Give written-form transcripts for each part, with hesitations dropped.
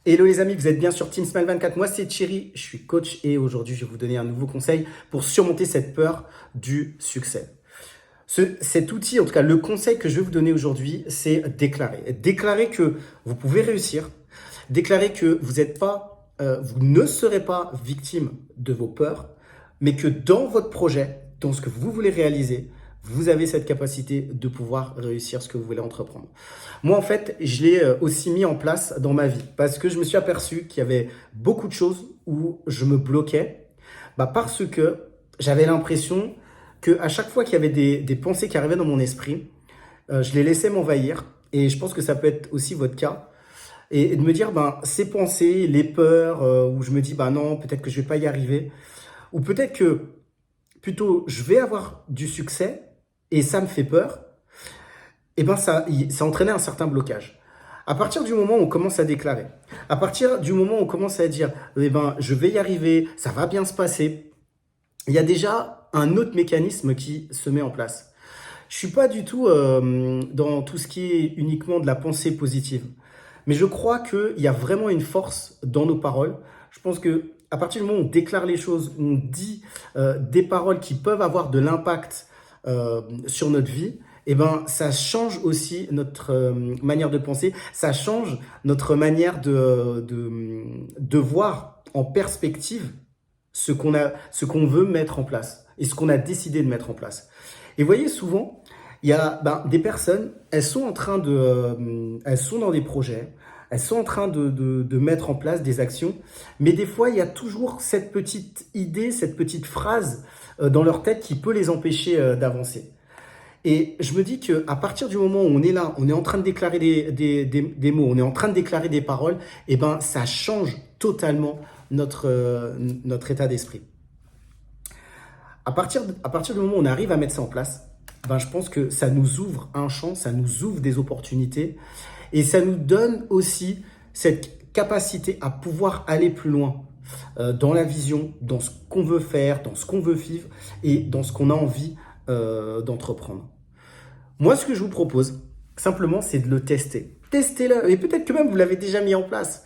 Hello les amis, vous êtes bien sur Team Smile 24. Moi c'est Thierry, je suis coach et aujourd'hui je vais vous donner un nouveau conseil pour surmonter cette peur du succès. Cet outil, en tout cas le conseil que je vais vous donner aujourd'hui, c'est déclarer. Déclarer que vous pouvez réussir, déclarer que vous ne serez pas victime de vos peurs, mais que dans votre projet, dans ce que vous voulez réaliser, vous avez cette capacité de pouvoir réussir ce que vous voulez entreprendre. Moi, en fait, je l'ai aussi mis en place dans ma vie parce que je me suis aperçu qu'il y avait beaucoup de choses où je me bloquais parce que j'avais l'impression qu'à chaque fois qu'il y avait des pensées qui arrivaient dans mon esprit, je les laissais m'envahir. Et je pense que ça peut être aussi votre cas. Et de me dire, ces pensées, les peurs, où je me dis, non, peut-être que je vais pas y arriver. Ou peut-être que plutôt je vais avoir du succès et ça me fait peur, ça entraînait un certain blocage. À partir du moment où on commence à déclarer, à partir du moment où on commence à dire, je vais y arriver, ça va bien se passer, il y a déjà un autre mécanisme qui se met en place. Je suis pas du tout dans tout ce qui est uniquement de la pensée positive. Mais je crois qu'il y a vraiment une force dans nos paroles. Je pense que à partir du moment où on déclare les choses, on dit des paroles qui peuvent avoir de l'impact sur notre vie, ça change aussi notre manière de penser, ça change notre manière de voir en perspective ce qu'on veut mettre en place et ce qu'on a décidé de mettre en place. Et vous voyez, souvent, il y a des personnes, elles sont dans des projets, elles sont en train de mettre en place des actions, mais des fois, il y a toujours cette petite idée, cette petite phrase dans leur tête qui peut les empêcher d'avancer. Et je me dis qu'à partir du moment où on est là, on est en train de déclarer des mots, on est en train de déclarer des paroles, ça change totalement notre état d'esprit. À partir du moment où on arrive à mettre ça en place, je pense que ça nous ouvre un champ, ça nous ouvre des opportunités et ça nous donne aussi cette capacité à pouvoir aller plus loin dans la vision, dans ce qu'on veut faire, dans ce qu'on veut vivre et dans ce qu'on a envie d'entreprendre. Moi, ce que je vous propose, simplement, c'est de le tester. Testez-le et peut-être que même vous l'avez déjà mis en place.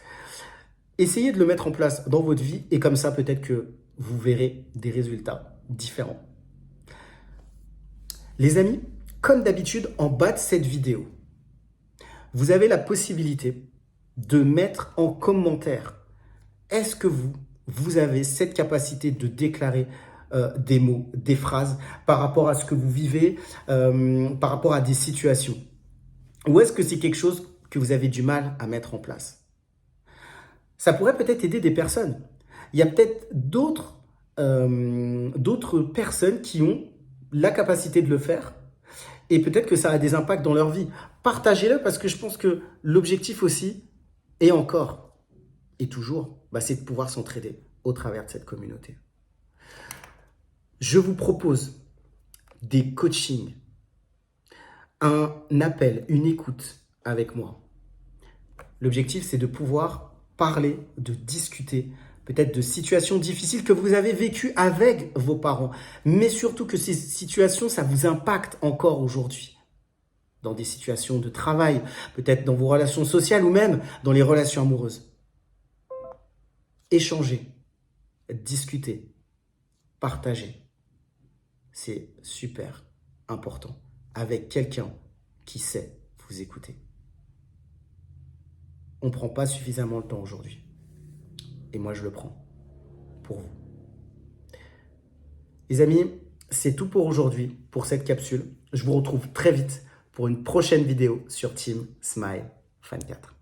Essayez de le mettre en place dans votre vie et comme ça, peut-être que vous verrez des résultats différents. Les amis, comme d'habitude, en bas de cette vidéo, vous avez la possibilité de mettre en commentaire, est-ce que vous avez cette capacité de déclarer des mots, des phrases par rapport à ce que vous vivez, par rapport à des situations? Ou est-ce que c'est quelque chose que vous avez du mal à mettre en place? Ça pourrait peut-être aider des personnes. Il y a peut-être d'autres personnes qui ont la capacité de le faire et peut-être que ça a des impacts dans leur vie. Partagez-le parce que je pense que l'objectif aussi, et encore, et toujours, c'est de pouvoir s'entraider au travers de cette communauté. Je vous propose des coachings, un appel, une écoute avec moi. L'objectif, c'est de pouvoir parler, de discuter, peut-être de situations difficiles que vous avez vécues avec vos parents, mais surtout que ces situations, ça vous impacte encore aujourd'hui. Dans des situations de travail, peut-être dans vos relations sociales ou même dans les relations amoureuses. Échanger, discuter, partager. C'est super important avec quelqu'un qui sait vous écouter. On ne prend pas suffisamment le temps aujourd'hui. Et moi, je le prends pour vous. Les amis, c'est tout pour aujourd'hui, pour cette capsule. Je vous retrouve très vite pour une prochaine vidéo sur Team Smile 24.